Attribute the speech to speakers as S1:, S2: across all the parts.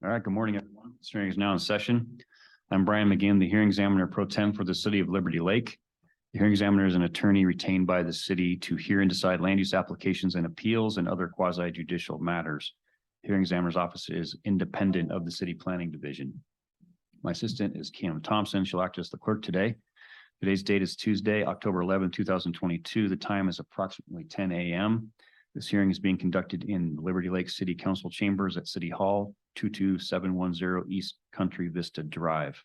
S1: All right, good morning, everyone. This hearing is now in session. I'm Brian McGinn, the hearing examiner pro tem for the city of Liberty Lake. The hearing examiner is an attorney retained by the city to hear and decide land use applications and appeals and other quasi judicial matters. The hearing examiner's office is independent of the city planning division. My assistant is Kim Thompson. She'll act as the clerk today. Today's date is Tuesday, October 11, 2022. The time is approximately 10 a.m. This hearing is being conducted in Liberty Lake City Council chambers at City Hall, 22710 East Country Vista Drive.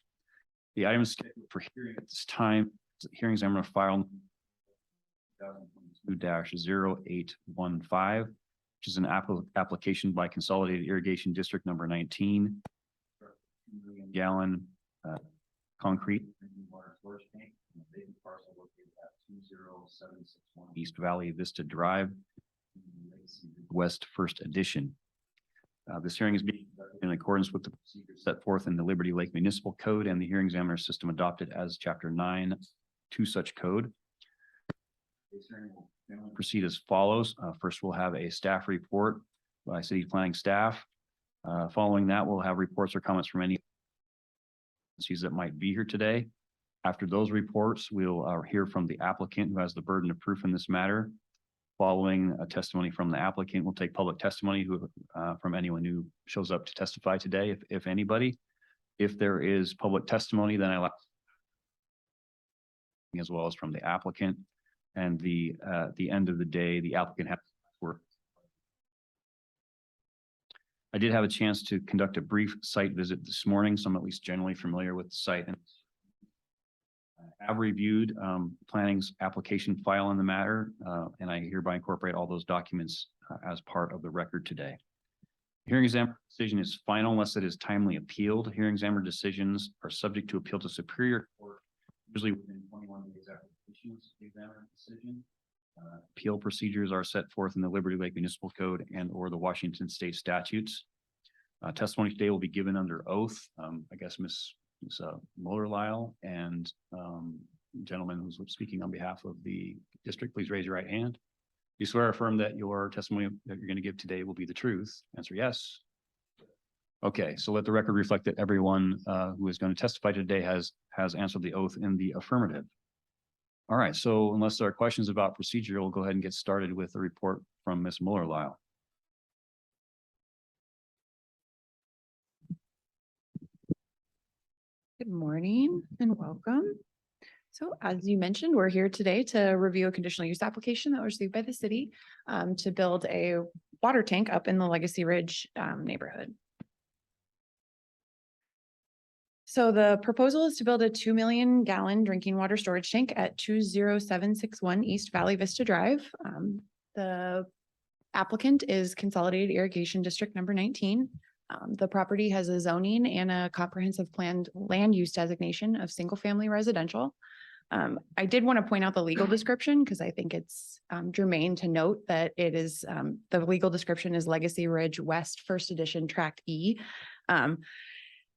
S1: The item scheduled for hearing at this time is the hearing examiner file 2022-0815, which is an application by Consolidated Irrigation District number 19, 2 million gallon concrete water storage tank in a vacant parcel located at 20761 East Valley Vista Drive, West First Edition. This hearing is being conducted in accordance with the procedures set forth in the Liberty Lake Municipal Code and the hearing examiner system adopted as Chapter 9 to such code. This hearing will proceed as follows. First, we'll have a staff report by city planning staff. Following that, we'll have reports or comments from any agencies that might be here today. After those reports, we'll hear from the applicant who has the burden of proof in this matter. Following a testimony from the applicant, we'll take public testimony from anyone who shows up to testify today, if anybody. If there is public testimony, then I allow as well as from the applicant. And at the end of the day, the applicant has to work. I did have a chance to conduct a brief site visit this morning, so I'm at least generally familiar with the site. And I have reviewed planning's application file in the matter, and I hereby incorporate all those documents as part of the record today. Hearing examiner decision is final unless it is timely appealed. Hearing examiner decisions are subject to appeal to Superior Court, usually within 21 days after the issuance of the examiner decision. Appeal procedures are set forth in the Liberty Lake Municipal Code and or the Washington State statutes. Testimony today will be given under oath. I guess Ms. Muller-Lyle and gentleman who's speaking on behalf of the district, please raise your right hand. You swear or affirm that your testimony that you're going to give today will be the truth? Answer yes. Okay, so let the record reflect that everyone who is going to testify today has answered the oath in the affirmative. All right, so unless there are questions about procedure, we'll go ahead and get started with the report from Ms. Muller-Lyle.
S2: Good morning and welcome. So as you mentioned, we're here today to review a conditional use application that was received by the city to build a water tank up in the Legacy Ridge neighborhood. So the proposal is to build a 2 million gallon drinking water storage tank at 20761 East Valley Vista Drive. The applicant is Consolidated Irrigation District number 19. The property has a zoning and a comprehensive planned land use designation of single family residential. I did want to point out the legal description because I think it's germane to note that it is the legal description is Legacy Ridge West First Edition Tract E.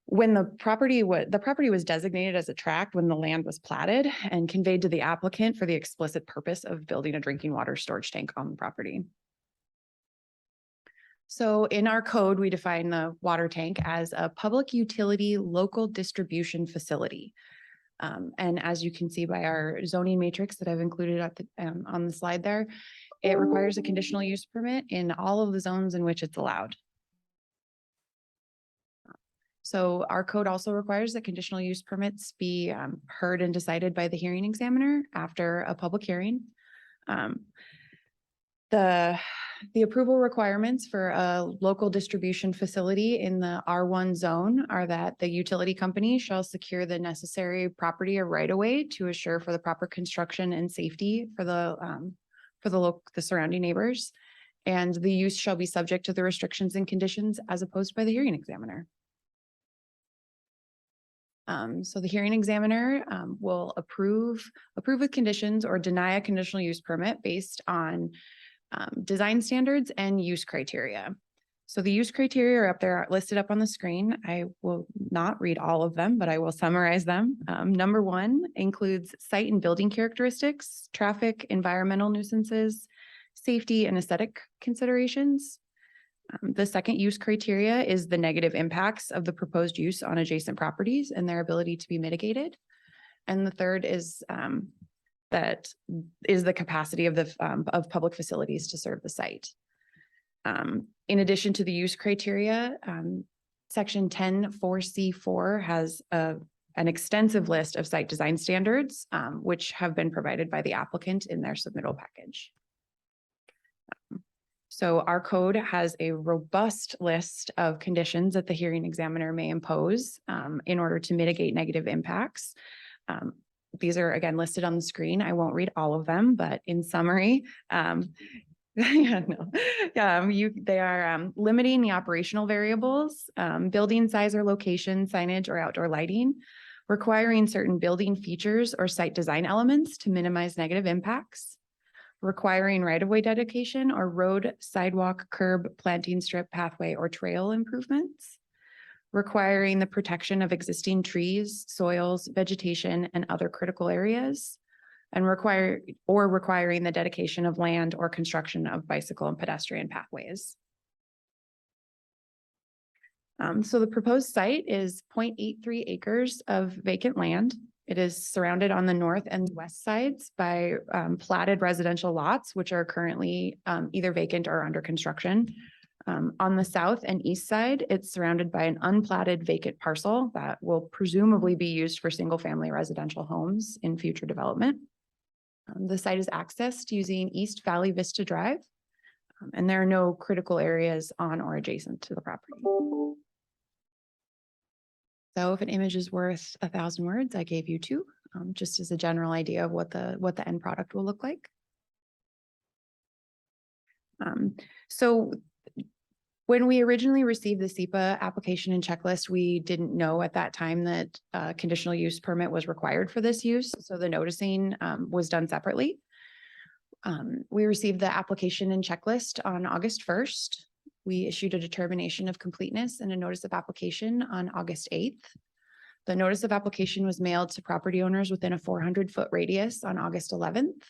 S2: When the property was designated as a tract when the land was platted and conveyed to the applicant for the explicit purpose of building a drinking water storage tank on the property. So in our code, we define the water tank as a public utility local distribution facility. And as you can see by our zoning matrix that I've included at the, on the slide there, it requires a conditional use permit in all of the zones in which it's allowed. So our code also requires that conditional use permits be heard and decided by the hearing examiner after a public hearing. The approval requirements for a local distribution facility in the R1 zone are that the utility company shall secure the necessary property or right of way to assure for the proper construction and safety for the surrounding neighbors. And the use shall be subject to the restrictions and conditions as opposed by the hearing examiner. So the hearing examiner will approve with conditions or deny a conditional use permit based on design standards and use criteria. So the use criteria are up there, listed up on the screen. I will not read all of them, but I will summarize them. Number 1 includes site and building characteristics, traffic, environmental nuisances, safety and aesthetic considerations. The second use criteria is the negative impacts of the proposed use on adjacent properties and their ability to be mitigated. And the third is the capacity of of public facilities to serve the site. In addition to the use criteria, section 10(4)(c)(4) has an extensive list of site design standards, which have been provided by the applicant in their submittal package. So our code has a robust list of conditions that the hearing examiner may impose in order to mitigate negative impacts. These are again listed on the screen. I won't read all of them, but in summary, they are limiting the operational variables, building size or location, signage or outdoor lighting, requiring certain building features or site design elements to minimize negative impacts, requiring right-of-way dedication or road, sidewalk, curb, planting strip, pathway, or trail improvements, requiring the protection of existing trees, soils, vegetation, and other critical areas, and requiring the dedication of land or construction of bicycle and pedestrian pathways. So the proposed site is 0.83 acres of vacant land. It is surrounded on the north and west sides by platted residential lots, which are currently either vacant or under construction. On the south and east side, it's surrounded by an unplatted vacant parcel that will presumably be used for single-family residential homes in future development. The site is accessed using East Valley Vista Drive, and there are no critical areas on or adjacent to the property. So if an image is worth 1,000 words, I gave you 2, just as a general idea of what the end product will look like. So when we originally received the SEPA application and checklist, we didn't know at that time that a conditional use permit was required for this use. So the noticing was done separately. We received the application and checklist on August 1st. We issued a determination of completeness and a notice of application on August 8th. The notice of application was mailed to property owners within a 400-foot radius on August 11th.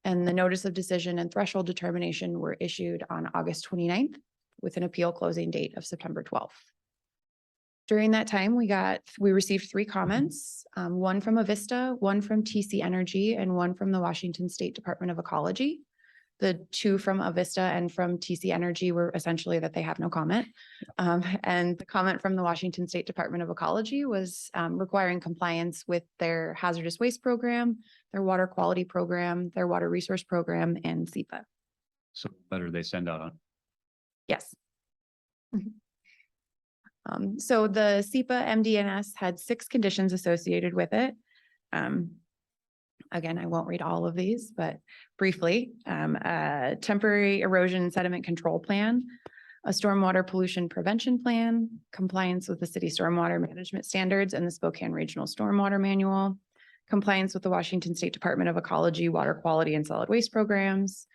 S2: And the notice of decision and threshold determination were issued on August 29th with an appeal closing date of September 12th. During that time, we received 3 comments, one from Avista, one from TC Energy, and one from the Washington State Department of Ecology. The 2 from Avista and from TC Energy were essentially that they have no comment. And the comment from the Washington State Department of Ecology was requiring compliance with their hazardous waste program, their water quality program, their water resource program, and SEPA.
S1: So letter they send out on.
S2: Yes. So the SEPA MDNS had 6 conditions associated with it. Again, I won't read all of these, but briefly, a temporary erosion and sediment control plan, a stormwater pollution prevention plan, compliance with the city stormwater management standards and the Spokane Regional Stormwater Manual, compliance with the Washington State Department of Ecology, water quality and solid waste programs,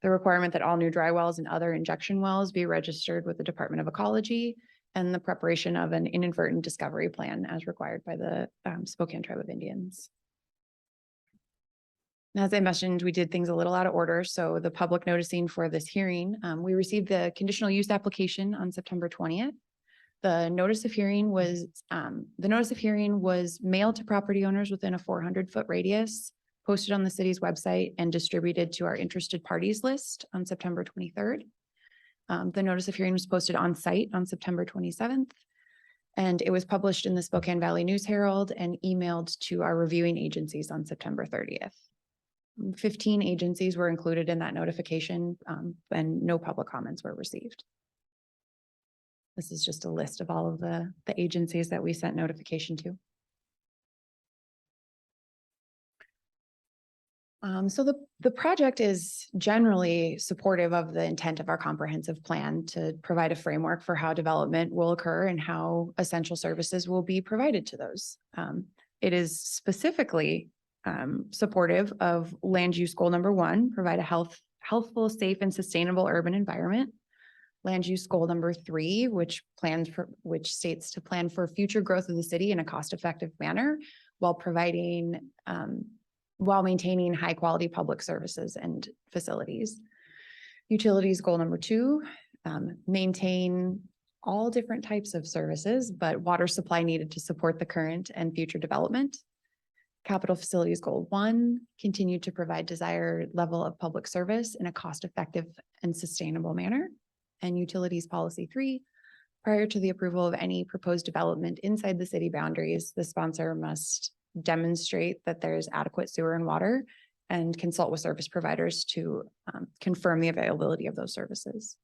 S2: the requirement that all new dry wells and other injection wells be registered with the Department of Ecology, and the preparation of an inadvertent discovery plan as required by the Spokane Tribe of Indians. As I mentioned, we did things a little out of order. So the public noticing for this hearing, we received the conditional use application on September 20th. The notice of hearing was mailed to property owners within a 400-foot radius, posted on the city's website, and distributed to our interested parties list on September 23rd. The notice of hearing was posted on site on September 27th, and it was published in the Spokane Valley News Herald and emailed to our reviewing agencies on September 30th. 15 agencies were included in that notification, and no public comments were received. This is just a list of all of the agencies that we sent notification to. So the project is generally supportive of the intent of our comprehensive plan to provide a framework for how development will occur and how essential services will be provided to those. It is specifically supportive of land use goal number 1, provide a healthful, safe, and sustainable urban environment. Land use goal number 3, which states to plan for future growth of the city in a cost-effective manner while maintaining high quality public services and facilities. Utilities goal number 2, maintain all different types of services, but water supply needed to support the current and future development. Capital Facilities Goal 1, continue to provide desired level of public service in a cost-effective and sustainable manner. And Utilities Policy 3, prior to the approval of any proposed development inside the city boundaries, the sponsor must demonstrate that there's adequate sewer and water and consult with service providers to confirm the availability of those services.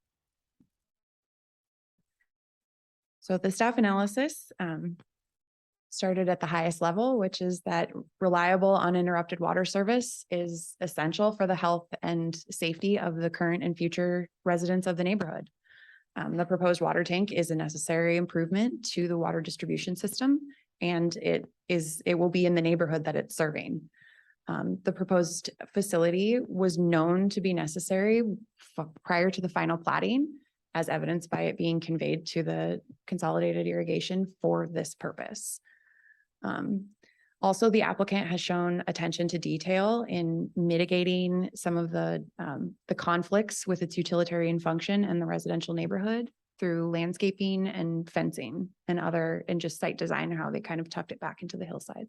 S2: So the staff analysis started at the highest level, which is that reliable, uninterrupted water service is essential for the health and safety of the current and future residents of the neighborhood. The proposed water tank is a necessary improvement to the water distribution system, and it will be in the neighborhood that it's serving. The proposed facility was known to be necessary prior to the final plating, as evidenced by it being conveyed to the Consolidated Irrigation for this purpose. Also, the applicant has shown attention to detail in mitigating some of the conflicts with its utilitarian function and the residential neighborhood through landscaping and fencing and just site design, how they kind of tucked it back into the hillside.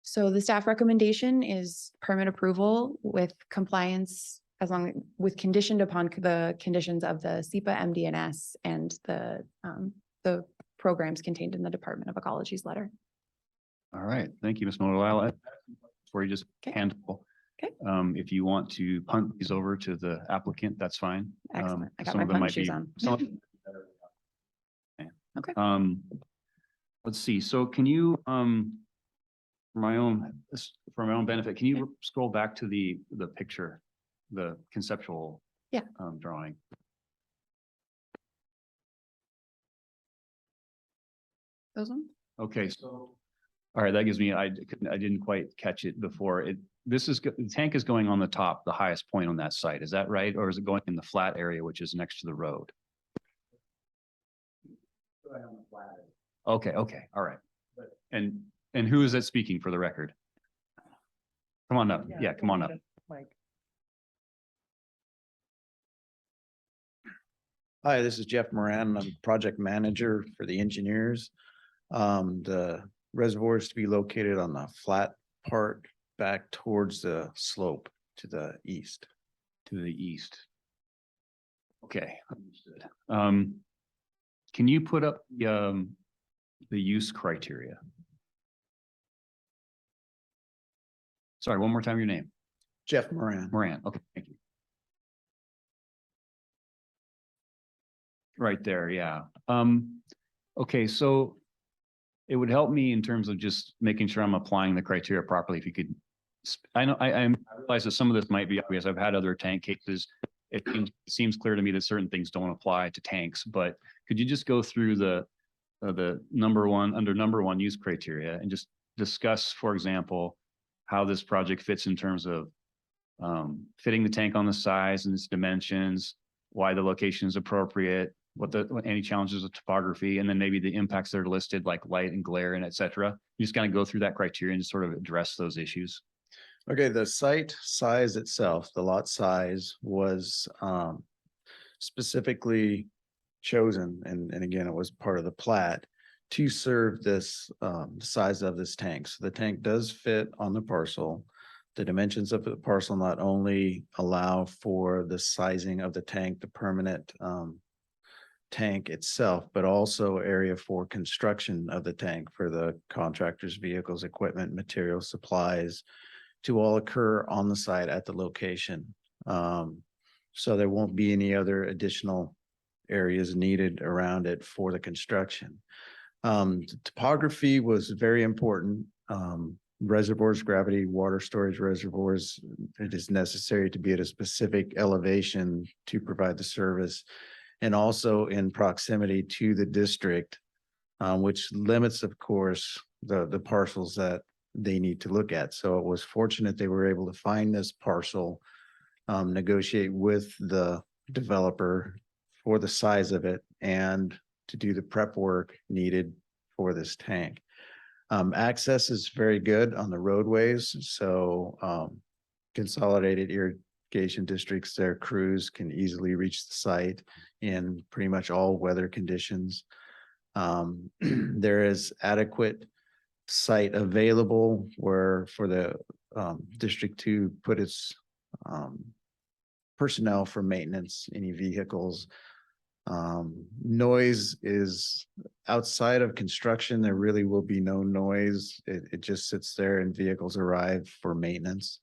S2: So the staff recommendation is permit approval with compliance with conditioned upon the conditions of the SEPA MDNS and the programs contained in the Department of Ecology's letter.
S1: All right, thank you, Ms. Modell. Before you just
S2: Okay.
S1: handle.
S2: Okay.
S1: If you want to punt these over to the applicant, that's fine.
S2: Excellent. I got
S1: some
S2: my
S1: of them
S2: punt
S1: might be-
S2: shoes on.
S1: some of them-
S2: Okay.
S1: Let's see. So can you, for my own benefit, can you scroll back to the picture, the conceptual
S2: Yeah.
S1: Drawing?
S2: Those ones?
S1: Okay, so, all right, that gives me, I didn't quite catch it before. The tank is going on the top, the highest point on that site. Is that right? Or is it going in the flat area, which is next to the road? Okay, all right. And who is that speaking for the record? Come on up. Yeah, come on up.
S3: Hi, this is Jeff Moran. I'm project manager for the engineers. The reservoir is to be located on the flat part back towards the slope to the east.
S1: To the east. Okay, understood. Can you put up the use criteria? Sorry, one more time, your name.
S3: Jeff Moran.
S1: Moran. Okay, thank you. Right there, yeah. Okay, so it would help me in terms of just making sure I'm applying the criteria properly. If you could, I realize that some of this might be obvious. I've had other tank cases. It seems clear to me that certain things don't apply to tanks, but could you just go through the number one use criteria and just discuss, for example, how this project fits in terms of fitting the tank on the size and its dimensions, why the location is appropriate, what any challenges of topography, and then maybe the impacts that are listed like light and glare and et cetera. You just kind of go through that criteria and just sort of address those issues.
S3: Okay, the site size itself, the lot size was specifically chosen, and again, it was part of the plat to serve this size of this tank. So the tank does fit on the parcel. The dimensions of the parcel not only allow for the sizing of the tank, the permanent tank itself, but also area for construction of the tank for the contractors, vehicles, equipment, materials, supplies to all occur on the site at the location. So there won't be any other additional areas needed around it for the construction. The topography was very important. Reservoirs, gravity, water storage reservoirs, it is necessary to be at a specific elevation to provide the service, and also in proximity to the district, which limits, of course, the parcels that they need to look at. So it was fortunate they were able to find this parcel, negotiate with the developer for the size of it, and to do the prep work needed for this tank. Access is very good on the roadways, so Consolidated irrigation districts, their crews can easily reach the site in pretty much all weather conditions. There is adequate site available where for the district to put its personnel for maintenance, any vehicles. Noise is outside of construction, there really will be no noise. It just sits there and vehicles arrive for maintenance.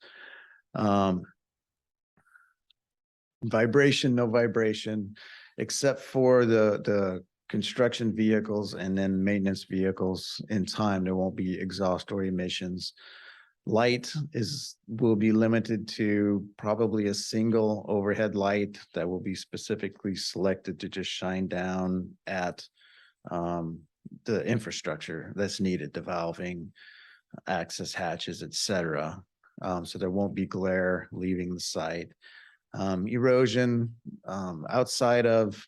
S3: Vibration, no vibration, except for the construction vehicles and then maintenance vehicles. In time, there won't be exhaust or emissions. Light will be limited to probably a single overhead light that will be specifically selected to just shine down at the infrastructure that's needed, the valving, access hatches, etc. So there won't be glare leaving the site. Erosion outside of,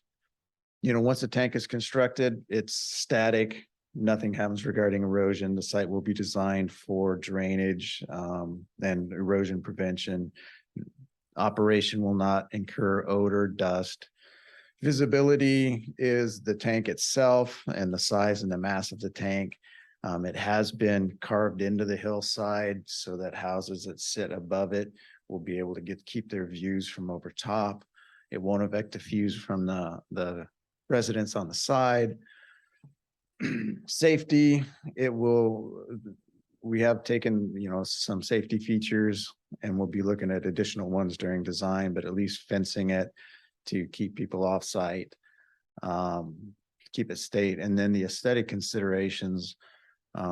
S3: once the tank is constructed, it's static. Nothing happens regarding erosion. The site will be designed for drainage and erosion prevention. Operation will not incur odor, dust. Visibility is the tank itself and the size and the mass of the tank. It has been carved into the hillside so that houses that sit above it will be able to keep their views from over top. It won't affect the views from the residents on the side. Safety, we have taken, some safety features and we'll be looking at additional ones during design, but at least fencing it to keep people off site, keep it state. And then the aesthetic considerations,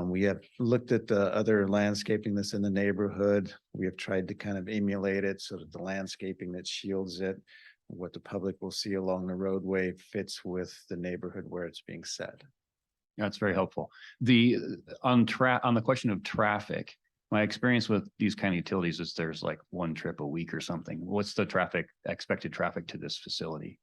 S3: we have looked at the other landscaping that's in the neighborhood. We have tried to kind of emulate it so that the landscaping that shields it, what the public will see along the roadway fits with the neighborhood where it's being set.
S1: That's very helpful. On the question of traffic, my experience with these kind of utilities is there's like one trip a week or something. What's the expected traffic to this facility?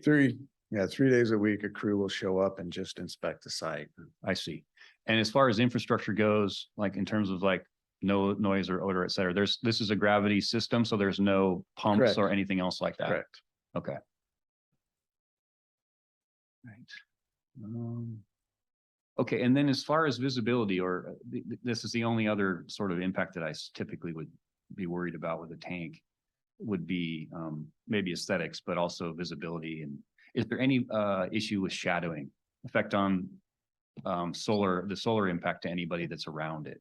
S3: 3 days a week, a crew will show up and just inspect the site.
S1: I see. And as far as infrastructure goes, like in terms of like no noise or odor, et cetera, this is a gravity system, so there's no pumps
S3: Correct.
S1: or anything else like that.
S3: Correct.
S1: Okay. Right. Okay, and then as far as visibility, this is the only other sort of impact that I typically would be worried about with a tank, would be maybe aesthetics, but also visibility. And is there any issue with shadowing, effect on the solar impact to anybody that's around it?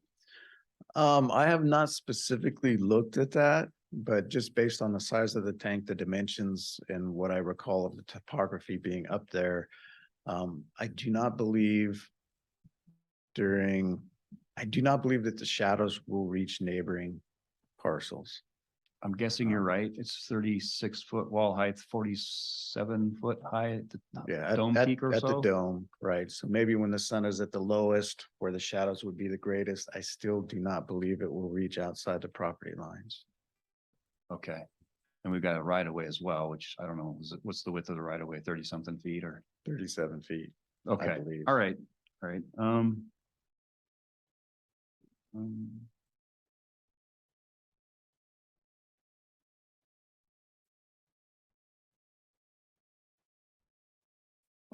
S3: I have not specifically looked at that, but just based on the size of the tank, the dimensions, and what I recall of the topography being up there, I do not believe that the shadows will reach neighboring parcels.
S1: I'm guessing you're right. It's 36-foot wall height, 47-foot high at the dome peak or
S3: at
S1: so.
S3: the dome, right? So maybe when the sun is at the lowest, where the shadows would be the greatest, I still do not believe it will reach outside the property lines.
S1: Okay. And we've got a right of way as well, which I don't know, what's the width of the right of way? 30 something feet or?
S3: 37 feet.
S1: Okay.
S3: I believe.
S1: All right. All right.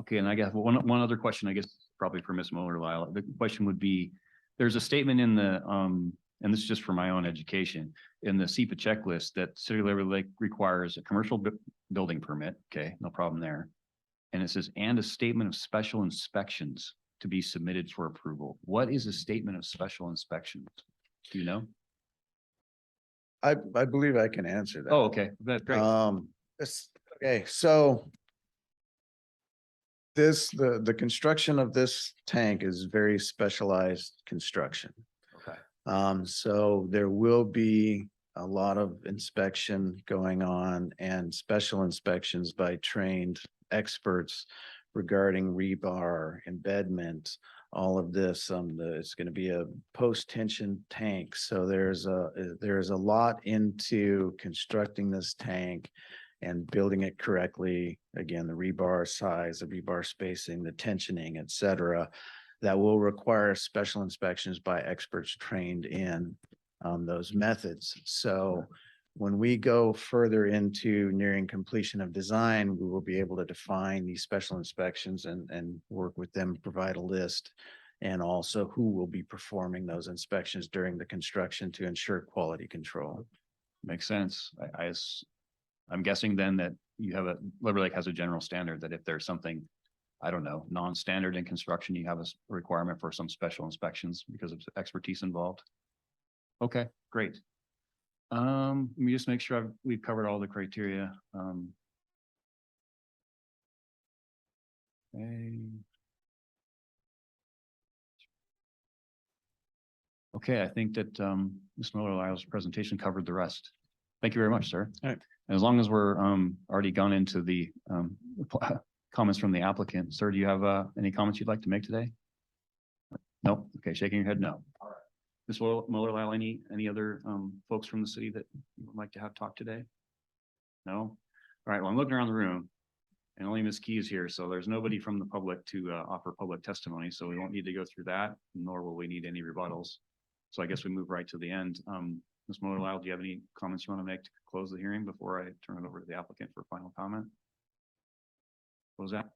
S1: Okay, and I guess one other question, I guess probably for Ms. Mueller, Lyle. The question would be, there's a statement in the and this is just for my own education, in the SEPA checklist that City of Liberty Lake requires a commercial building permit. Okay, no problem there. And it says, and a statement of special inspections to be submitted for approval. What is a statement of special inspections? Do you know?
S3: I believe I can answer that.
S1: Oh, okay, that's great.
S3: Okay, so the construction of this tank is very specialized construction.
S1: Okay.
S3: So there will be a lot of inspection going on and special inspections by trained experts regarding rebar, embedment, all of this. It's going to be a post-tension tank. So there's a lot into constructing this tank and building it correctly. Again, the rebar size, the rebar spacing, the tensioning, et cetera, that will require special inspections by experts trained in those methods. So when we go further into nearing completion of design, we will be able to define these special inspections and work with them, provide a list. And also who will be performing those inspections during the construction to ensure quality control.
S1: Makes sense. I'm guessing then that you have Liberty Lake has a general standard that if there's something, I don't know, non-standard in construction, you have a requirement for some special inspections because of expertise involved. Okay, great. Let me just make sure we've covered all the criteria. Okay, I think that Ms. Miller-Lyle's presentation covered the rest. Thank you very much, sir.
S3: All right.
S1: And as long as we're already gone into the comments from the applicant, sir, do you have any comments you'd like to make today? No? Okay, shaking your head, no. All right. Ms. Miller-Lyle, any other folks from the city that you would like to have talk today? No? All right, well, I'm looking around the room and only Ms. Key is here, so there's nobody from the public to offer public testimony, so we won't need to go through that, nor will we need any rebuttals. So I guess we move right to the end. Ms. Miller-Lyle, do you have any comments you want to make to close the hearing before I turn it over to the applicant for final comment? What was that?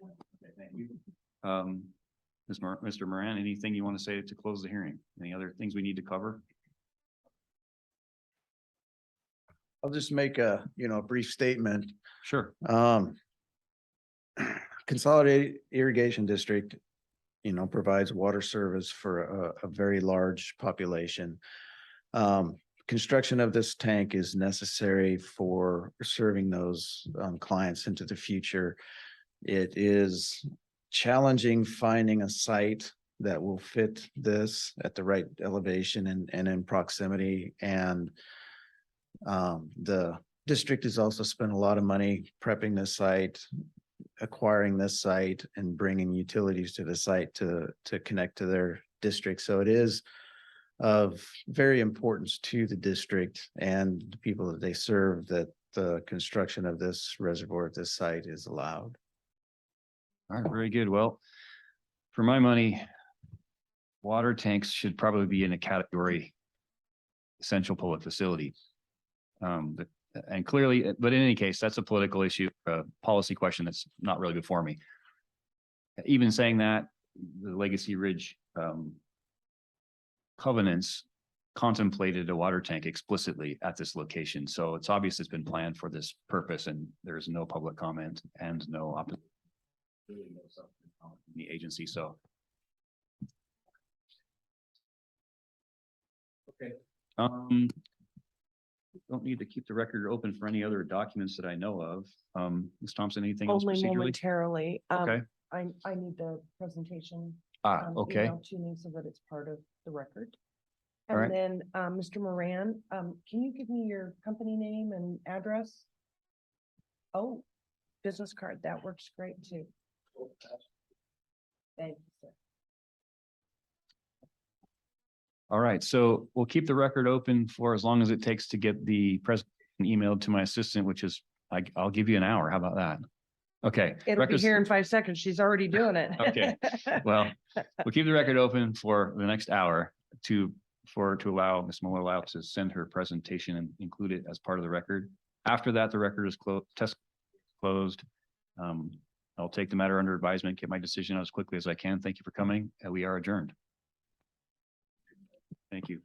S1: Okay, thank you. Mr. Moran, anything you want to say to close the hearing? Any other things we need to cover?
S3: I'll just make a brief statement.
S1: Sure.
S3: Consolidated Irrigation District, provides water service for a very large population. Construction of this tank is necessary for serving those clients into the future. It is challenging finding a site that will fit this at the right elevation and in proximity. And the district has also spent a lot of money prepping this site, acquiring this site, and bringing utilities to the site to connect to their district. So it is of very importance to the district and the people that they serve that the construction of this reservoir at this site is allowed.
S1: All right, very good. Well, for my money, water tanks should probably be in a category essential public facility. And clearly, but in any case, that's a political issue, a policy question that's not really before me. Even saying that, the Legacy Ridge covenants contemplated a water tank explicitly at this location. So it's obvious it's been planned for this purpose and there's no public comment and no opposition. Really no substantive comment from the agency. So. Okay. Don't need to keep the record open for any other documents that I know of. Ms. Thompson, anything else
S4: Only
S1: procedurally?
S4: momentarily.
S1: Okay.
S4: I need the presentation.
S1: Okay.
S4: emailed to me so that it's part of the record.
S1: All right.
S4: And then, Mr. Moran, can you give me your company name and address? Oh, business card. That works great too. Thank you, sir.
S1: All right, so we'll keep the record open for as long as it takes to get the presentation emailed to my assistant, which is, I'll give you an hour. How about that? Okay.
S4: It'll be
S1: Records-
S4: here in 5 seconds. She's already doing it.
S1: Okay. Well, we'll keep the record open for the next hour to allow Ms. Miller-Lyle to send her presentation and include it as part of the record. After that, the record is closed. I'll take the matter under advisement, get my decision as quickly as I can. Thank you for coming. We are adjourned. Thank you.